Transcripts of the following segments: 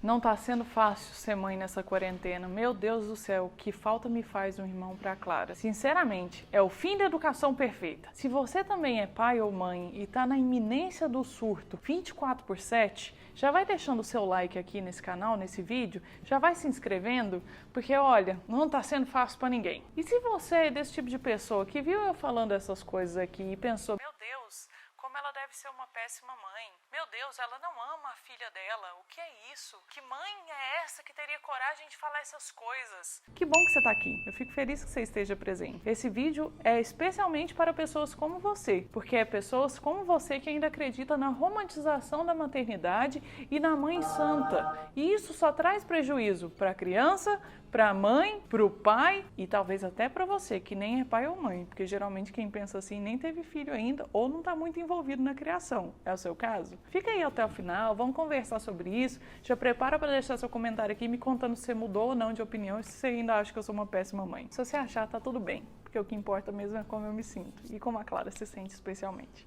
Não tá sendo fácil ser mãe nessa quarentena. Meu Deus do céu, que falta me faz um irmão pra Clara. Sinceramente, é o fim da educação perfeita. Se você também é pai ou mãe e tá na iminência do surto 24/7, já vai deixando o seu like aqui nesse canal, nesse vídeo, já vai se inscrevendo, porque olha, não tá sendo fácil pra ninguém. E se você é desse tipo de pessoa que viu eu falando essas coisas aqui e pensou, meu Deus, como ela deve ser uma péssima mãe. Meu Deus, ela não ama a filha dela. O que é isso? Que mãe é essa que teria coragem de falar essas coisas? Que bom que você está aqui. Eu fico feliz que você esteja presente. Esse vídeo é especialmente para pessoas como você, porque é pessoas como você que ainda acredita na romantização da maternidade e na mãe santa. E isso só traz prejuízo para a criança, para a mãe, para o pai e talvez até para você, que nem é pai ou mãe, porque geralmente quem pensa assim nem teve filho ainda ou não está muito envolvido na criação. É o seu caso? Fica aí até o final, vamos conversar sobre isso. Já prepara para deixar seu comentário aqui me contando se você mudou ou não de opinião e se você ainda acha que eu sou uma péssima mãe. Se você achar, tá tudo bem, porque o que importa mesmo é como eu me sinto e como a Clara se sente especialmente.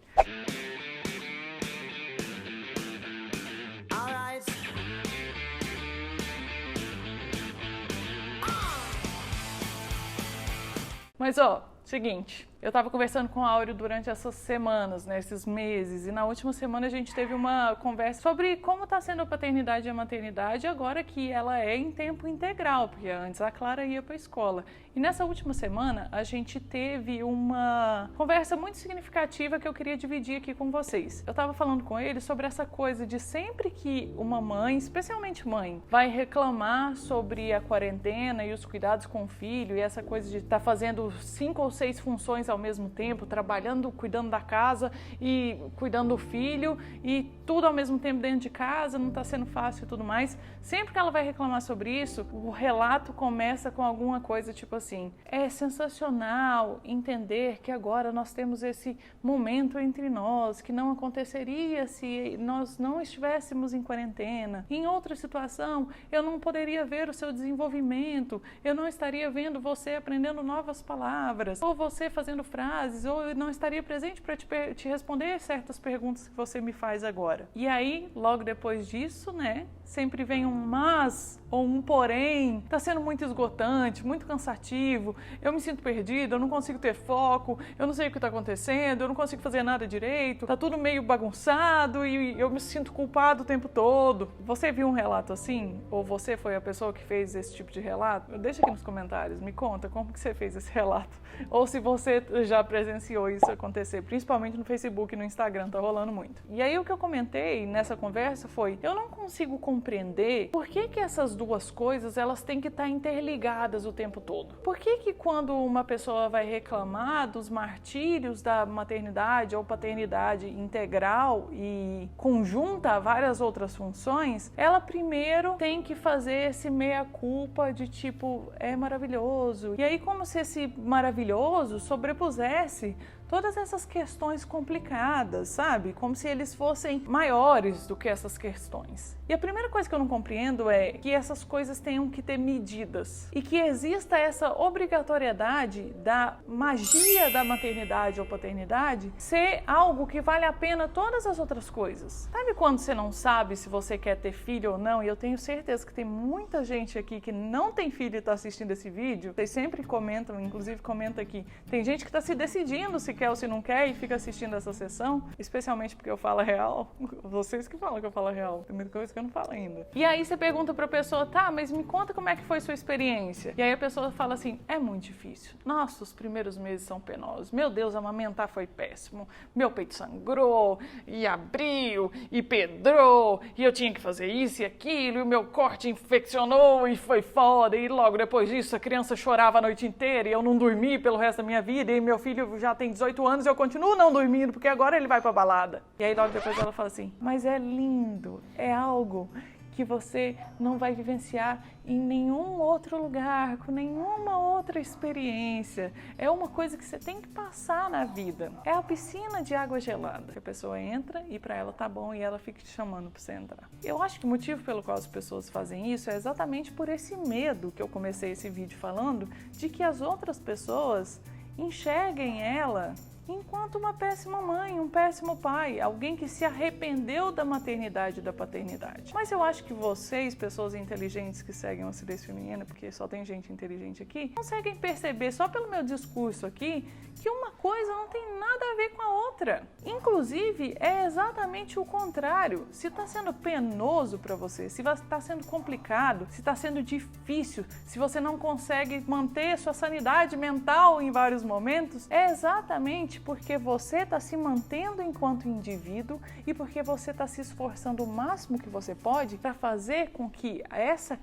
Mas ó, seguinte, eu tava conversando com a Áureo durante essas semanas, né, esses meses, e na última semana a gente teve uma conversa sobre como tá sendo a paternidade e a maternidade agora que ela é em tempo integral, porque antes a Clara ia pra escola. E nessa última semana a gente teve uma conversa muito significativa que eu queria dividir aqui com vocês. Eu tava falando com ele sobre essa coisa de sempre que uma mãe, especialmente mãe, vai reclamar sobre a quarentena e os cuidados com o filho e essa coisa de estar fazendo 5 ou 6 funções ao mesmo tempo, trabalhando, cuidando da casa e cuidando do filho e tudo ao mesmo tempo dentro de casa, não está sendo fácil e tudo mais. Sempre que ela vai reclamar sobre isso, o relato começa com alguma coisa tipo assim, é sensacional entender que agora nós temos esse momento entre nós, que não aconteceria se nós não estivéssemos em quarentena. Em outra situação, eu não poderia ver o seu desenvolvimento, eu não estaria vendo você aprendendo novas palavras, ou você fazendo frases, ou eu não estaria presente para te responder certas perguntas que você me faz agora. E aí, logo depois disso, né, sempre vem um mas ou um porém, tá sendo muito esgotante, muito cansativo, eu me sinto perdido, eu não consigo ter foco, eu não sei o que tá acontecendo, eu não consigo fazer nada direito, tá tudo meio bagunçado e eu me sinto culpado o tempo todo. Você viu um relato assim? Ou você foi a pessoa que fez esse tipo de relato? Deixa aqui nos comentários, me conta como que você fez esse relato. Ou se você já presenciou isso acontecer, principalmente no Facebook e no Instagram, tá rolando muito. E aí o que eu comentei nessa conversa foi, eu não consigo compreender por que que essas duas coisas, elas têm que estar interligadas o tempo todo. Por que que quando uma pessoa vai reclamar dos martírios da maternidade ou paternidade integral e conjunta a várias outras funções, ela primeiro tem que fazer esse meia-culpa de tipo, é maravilhoso. E aí como se esse maravilhoso sobrepusesse todas essas questões complicadas, sabe? Como se eles fossem maiores do que essas questões. E a primeira coisa que eu não compreendo é que essas coisas tenham que ter medidas e que exista essa obrigatoriedade da magia da maternidade ou paternidade ser algo que vale a pena todas as outras coisas. Sabe quando você não sabe se você quer ter filho ou não? E eu tenho certeza que tem muita gente aqui que não tem filho e está assistindo esse vídeo. Vocês sempre comentam, inclusive comenta aqui. Tem gente que está se decidindo se quer ou se não quer e fica assistindo essa sessão, especialmente porque eu falo a real. Vocês que falam que eu falo a real. Tem muita coisa que eu não falo ainda. E aí você pergunta pra pessoa, tá, mas me conta como é que foi sua experiência. E aí a pessoa fala assim, é muito difícil. Nossa, os primeiros meses são penosos. Meu Deus, amamentar foi péssimo. Meu peito sangrou, e abriu, e pedrou, e eu tinha que fazer isso e aquilo, e o meu corte infeccionou e foi foda. E logo depois disso a criança chorava a noite inteira e eu não dormi pelo resto da minha vida. E meu filho já tem 18 anos e eu continuo não dormindo, porque agora ele vai pra balada. E aí logo depois ela fala assim, mas é lindo, é algo que você não vai vivenciar em nenhum outro lugar, com nenhuma outra experiência. É uma coisa que você tem que passar na vida. É a piscina de água gelada. A pessoa entra e pra ela tá bom e ela fica te chamando pra você entrar. Eu acho que o motivo pelo qual as pessoas fazem isso é exatamente por esse medo que eu comecei esse vídeo falando, de que as outras pessoas enxerguem ela enquanto uma péssima mãe, um péssimo pai, alguém que se arrependeu da maternidade e da paternidade. Mas eu acho que vocês, pessoas inteligentes que seguem o Acidez Feminina, porque só tem gente inteligente aqui, conseguem perceber só pelo meu discurso aqui que uma coisa não tem nada a ver com a outra. Inclusive, é exatamente o contrário. Se está sendo penoso para você, se está sendo complicado, se está sendo difícil, se você não consegue manter sua sanidade mental em vários momentos, é exatamente porque você está se mantendo enquanto indivíduo e porque você está se esforçando o máximo que você pode para fazer com que essa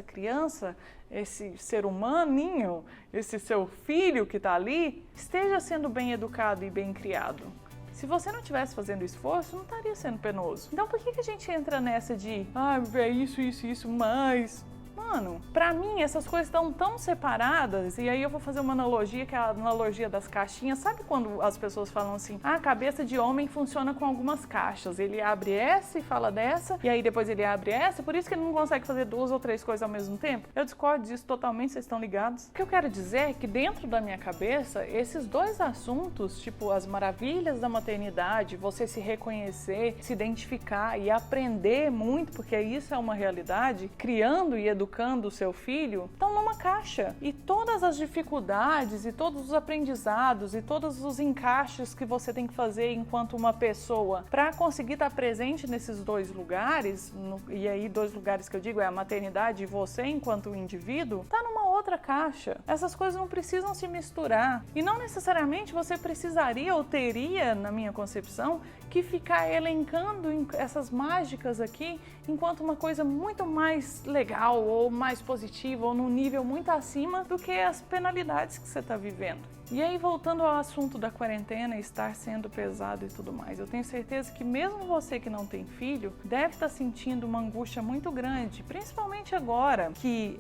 criança, esse ser humaninho, esse seu filho que está ali, esteja sendo bem educado e bem criado. Se você não estivesse fazendo esforço, não estaria sendo penoso. Então por que a gente entra nessa de é isso, mas... Mano, pra mim essas coisas estão tão separadas, e aí eu vou fazer uma analogia, que é a analogia das caixinhas. Sabe quando as pessoas falam assim, a cabeça de homem funciona com algumas caixas, ele abre essa e fala dessa, e aí depois ele abre essa, por isso que ele não consegue fazer 2 ou 3 coisas ao mesmo tempo? Eu discordo disso totalmente, vocês estão ligados? O que eu quero dizer é que dentro da minha cabeça, esses 2 assuntos, tipo as maravilhas da maternidade, você se reconhecer, se identificar e aprender muito, porque isso é uma realidade, criando e educando o seu filho, estão numa caixa. E todas as dificuldades e todos os aprendizados e todos os encaixes que você tem que fazer enquanto uma pessoa para conseguir estar presente nesses 2 lugares, e aí 2 lugares que eu digo é a maternidade e você enquanto indivíduo, tá numa outra caixa. Essas coisas não precisam se misturar. E não necessariamente você precisaria ou teria, na minha concepção, que ficar elencando essas mágicas aqui enquanto uma coisa muito mais legal ou mais positiva ou num nível muito acima do que as penalidades que você está vivendo. E aí, voltando ao assunto da quarentena, estar sendo pesado e tudo mais, eu tenho certeza que mesmo você que não tem filho, deve estar sentindo uma angústia muito grande, principalmente agora que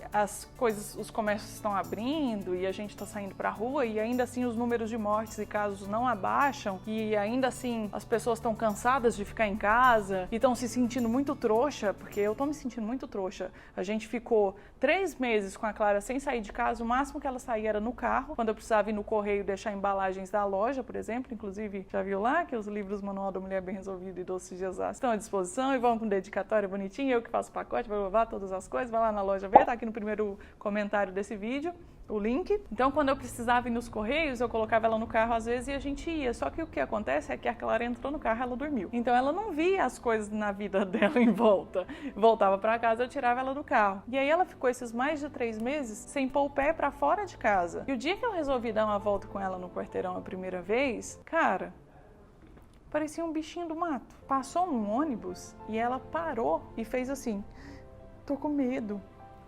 os comércios estão abrindo e a gente está saindo para a rua e ainda assim os números de mortes e casos não abaixam e ainda assim as pessoas estão cansadas de ficar em casa e estão se sentindo muito trouxa, porque eu estou me sentindo muito trouxa. A gente ficou 3 meses com a Clara sem sair de casa, o máximo que ela saía era no carro, quando eu precisava ir no correio deixar embalagens da loja, por exemplo. Inclusive, já viu lá que os livros Manual da Mulher Bem Resolvida e Doces de Azar estão à disposição e vão com dedicatória bonitinha, eu que faço o pacote, vou levar todas as coisas, vai lá na loja ver, tá aqui no primeiro comentário desse vídeo o link. Então, quando eu precisava ir nos correios, eu colocava ela no carro às vezes e a gente ia. Só que o que acontece é que a Clara entrou no carro, ela dormiu. Então, ela não via as coisas na vida dela em volta. Voltava para casa, eu tirava ela do carro. E aí ela ficou esses mais de 3 meses sem pôr o pé para fora de casa. E o dia que eu resolvi dar uma volta com ela no quarteirão a primeira vez, cara, parecia um bichinho do mato. Passou um ônibus e ela parou e fez assim, tô com medo.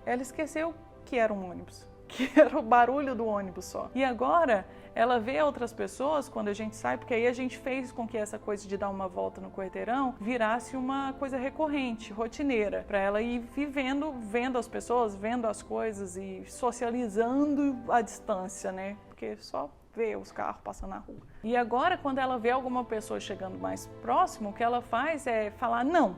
Ela esqueceu que era um ônibus, que era o barulho do ônibus só. E agora ela vê outras pessoas quando a gente sai, porque aí a gente fez com que essa coisa de dar uma volta no quarteirão virasse uma coisa recorrente, rotineira, para ela ir vivendo, vendo as pessoas, vendo as coisas e socializando à distância, né? Porque só ver os carros passando na rua. E agora, quando ela vê alguma pessoa chegando mais próximo, o que ela faz é falar não.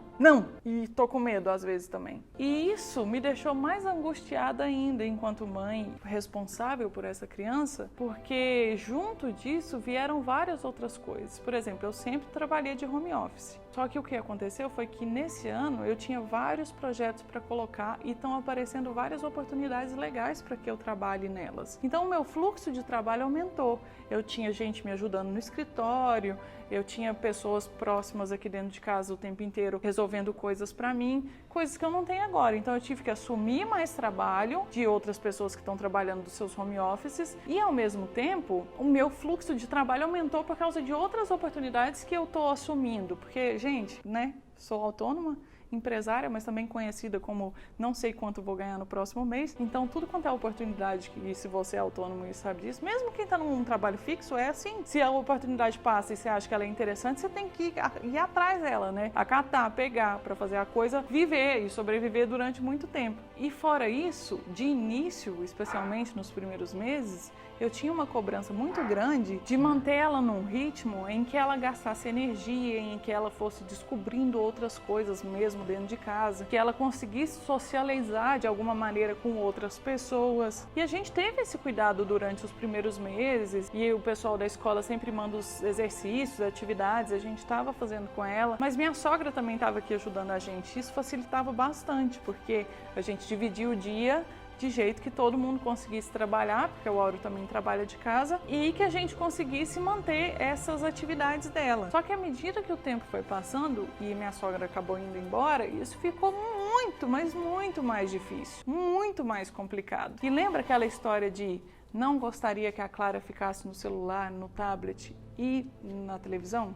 E tô com medo às vezes também. E isso me deixou mais angustiada ainda enquanto mãe responsável por essa criança, porque junto disso vieram várias outras coisas. Por exemplo, eu sempre trabalhei de home office. Só que o que aconteceu foi que nesse ano eu tinha vários projetos para colocar e estão aparecendo várias oportunidades legais para que eu trabalhe nelas. Então o meu fluxo de trabalho aumentou. Eu tinha gente me ajudando no escritório, eu tinha pessoas próximas aqui dentro de casa o tempo inteiro resolvendo coisas para mim, coisas que eu não tenho agora. Então eu tive que assumir mais trabalho de outras pessoas que estão trabalhando dos seus home offices e ao mesmo tempo o meu fluxo de trabalho aumentou por causa de outras oportunidades que eu estou assumindo. Porque, gente, né, sou autônoma, empresária, mas também conhecida como não sei quanto vou ganhar no próximo mês. Então, tudo quanto é oportunidade, e se você é autônomo e sabe disso, mesmo quem está num trabalho fixo, é assim. Se a oportunidade passa e você acha que ela é interessante, você tem que ir atrás dela, né? Acatar, pegar, para fazer a coisa viver e sobreviver durante muito tempo. E fora isso, de início, especialmente nos primeiros meses, eu tinha uma cobrança muito grande de manter ela num ritmo em que ela gastasse energia, em que ela fosse descobrindo outras coisas mesmo mesmo dentro de casa, que ela conseguisse socializar de alguma maneira com outras pessoas. E a gente teve esse cuidado durante os primeiros meses, e o pessoal da escola sempre manda os exercícios, atividades, a gente estava fazendo com ela, mas minha sogra também estava aqui ajudando a gente. Isso facilitava bastante, porque a gente dividia o dia de jeito que todo mundo conseguisse trabalhar, porque o Áureo também trabalha de casa, e que a gente conseguisse manter essas atividades dela. Só que à medida que o tempo foi passando e minha sogra acabou indo embora, isso ficou muito, mas muito mais difícil, muito mais complicado. E lembra aquela história de não gostaria que a Clara ficasse no celular, no tablet e na televisão?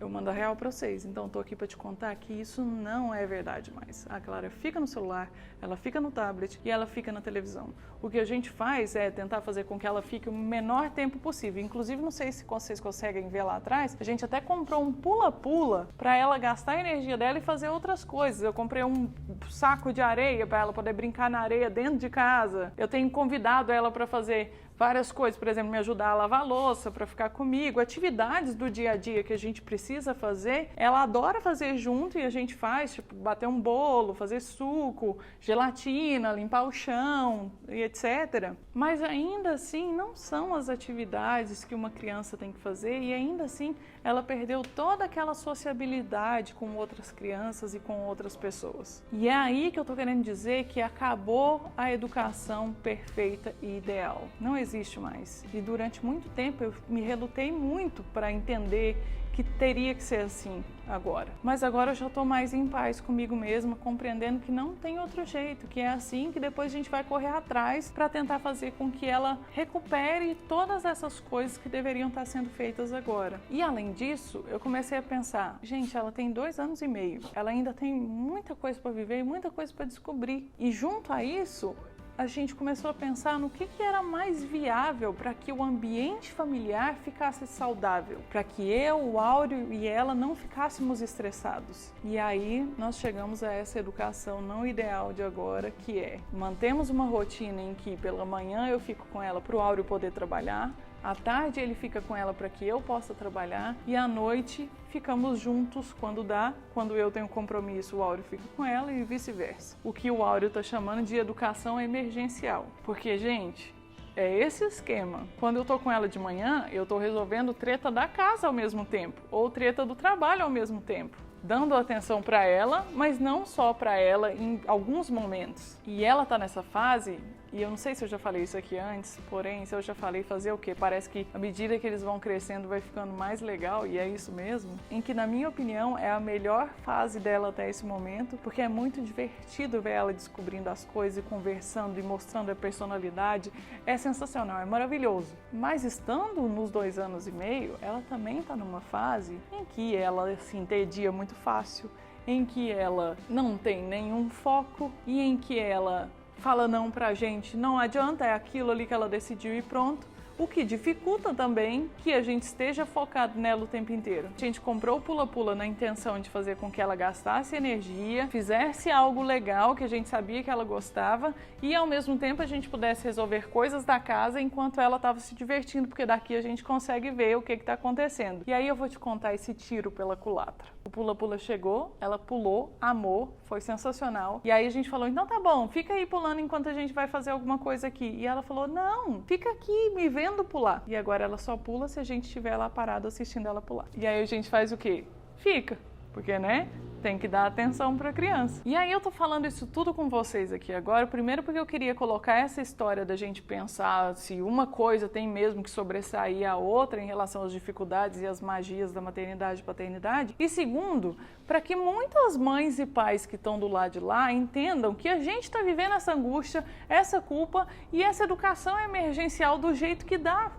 Eu mando a real para vocês, então estou aqui para te contar que isso não é verdade mais. A Clara fica no celular, ela fica no tablet e ela fica na televisão. O que a gente faz é tentar fazer com que ela fique o menor tempo possível. Inclusive, não sei se vocês conseguem ver lá atrás, a gente até comprou um pula-pula para ela gastar a energia dela e fazer outras coisas. Eu comprei um saco de areia para ela poder brincar na areia dentro de casa. Eu tenho convidado ela para fazer várias coisas, por exemplo, me ajudar a lavar a louça, para ficar comigo, atividades do dia a dia que a gente precisa fazer, ela adora fazer junto e a gente faz, tipo, bater um bolo, fazer suco, gelatina, limpar o chão e etc. Mas ainda assim não são as atividades que uma criança tem que fazer e ainda assim ela perdeu toda aquela sociabilidade com outras crianças e com outras pessoas. E é aí que eu tô querendo dizer que acabou a educação perfeita e ideal. Não existe mais. E durante muito tempo eu me relutei muito para entender que teria que ser assim agora. Mas agora eu já estou mais em paz comigo mesma, compreendendo que não tem outro jeito, que é assim que depois a gente vai correr atrás para tentar fazer com que ela recupere todas essas coisas que deveriam estar sendo feitas agora. E além disso, eu comecei a pensar, gente, ela tem 2 anos e meio, ela ainda tem muita coisa para viver e muita coisa para descobrir. E junto a isso, a gente começou a pensar no que era mais viável para que o ambiente familiar ficasse saudável, para que eu, o Áureo e ela não ficássemos estressados. E aí nós chegamos a essa educação não ideal de agora, que é mantemos uma rotina em que pela manhã eu fico com ela para o Áureo poder trabalhar, à tarde ele fica com ela para que eu possa trabalhar e à noite ficamos juntos quando dá. Quando eu tenho compromisso, o Áureo fica com ela e vice-versa. O que o Áureo está chamando de educação emergencial. Porque, gente, é esse esquema. Quando eu tô com ela de manhã, eu tô resolvendo treta da casa ao mesmo tempo, ou treta do trabalho ao mesmo tempo. Dando atenção para ela, mas não só para ela em alguns momentos. E ela tá nessa fase, e eu não sei se eu já falei isso aqui antes, porém, se eu já falei, fazer o quê? Parece que à medida que eles vão crescendo vai ficando mais legal, e é isso mesmo, em que na minha opinião é a melhor fase dela até esse momento, porque é muito divertido ver ela descobrindo as coisas e conversando e mostrando a personalidade. É sensacional, é maravilhoso. Mas estando nos 2 anos e meio, ela também está numa fase em que ela se entedia muito fácil, em que ela não tem nenhum foco e em que ela fala não pra gente, não adianta, é aquilo ali que ela decidiu e pronto. O que dificulta também que a gente esteja focado nela o tempo inteiro. A gente comprou o pula-pula na intenção de fazer com que ela gastasse energia, fizesse algo legal que a gente sabia que ela gostava e ao mesmo tempo a gente pudesse resolver coisas da casa enquanto ela estava se divertindo, porque daqui a gente consegue ver o que está acontecendo. E aí eu vou te contar esse tiro pela culatra. O pula-pula chegou, ela pulou, amou, foi sensacional. E aí a gente falou, então tá bom, fica aí pulando enquanto a gente vai fazer alguma coisa aqui. E ela falou, não, fica aqui me vendo pular. E agora ela só pula se a gente estiver lá parado assistindo ela pular. E aí a gente faz o quê? Fica. Porque, né? Tem que dar atenção para a criança. E aí eu tô falando isso tudo com vocês aqui agora, primeiro porque eu queria colocar essa história da gente pensar se uma coisa tem mesmo que sobressair a outra em relação às dificuldades e às magias da maternidade e paternidade. E segundo, para que muitas mães e pais que estão do lado de lá entendam que a gente está vivendo essa angústia, essa culpa e essa educação emergencial do jeito que dá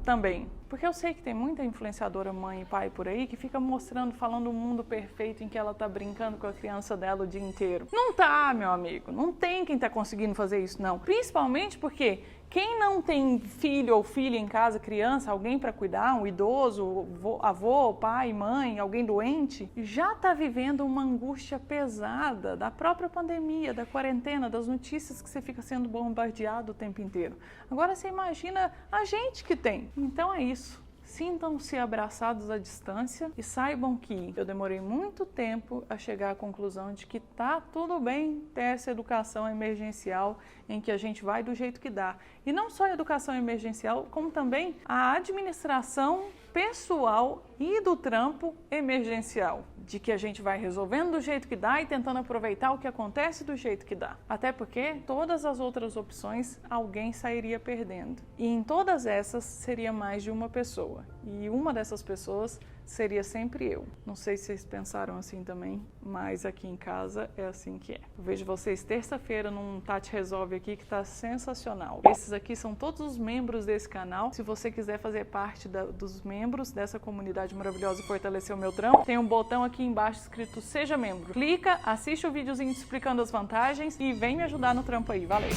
também. Porque eu sei que tem muita influenciadora mãe e pai por aí que fica mostrando, falando um mundo perfeito em que ela tá brincando com a criança dela o dia inteiro. Não tá, meu amigo. Não tem quem tá conseguindo fazer isso, não. Principalmente porque quem não tem filho ou filha em casa, criança, alguém para cuidar, um idoso, avô, pai, mãe, alguém doente, já está vivendo uma angústia pesada da própria pandemia, da quarentena, das notícias que você fica sendo bombardeado o tempo inteiro. Agora você imagina a gente que tem. Então é isso. Sintam-se abraçados à distância e saibam que eu demorei muito tempo a chegar à conclusão de que tá tudo bem ter essa educação emergencial em que a gente vai do jeito que dá. E não só a educação emergencial, como também a administração pessoal e do trampo emergencial, de que a gente vai resolvendo do jeito que dá e tentando aproveitar o que acontece do jeito que dá. Até porque todas as outras opções alguém sairia perdendo. E em todas essas seria mais de uma pessoa. E uma dessas pessoas seria sempre eu. Não sei se vocês pensaram assim também, mas aqui em casa é assim que é. Eu vejo vocês terça-feira num Tati Resolve aqui que tá sensacional. Esses aqui são todos os membros desse canal. Se você quiser fazer parte dos membros dessa comunidade maravilhosa e fortalecer o meu trampo, tem um botão aqui embaixo escrito Seja Membro. Clica, assiste o videozinho explicando as vantagens e vem me ajudar no trampo aí. Valeu!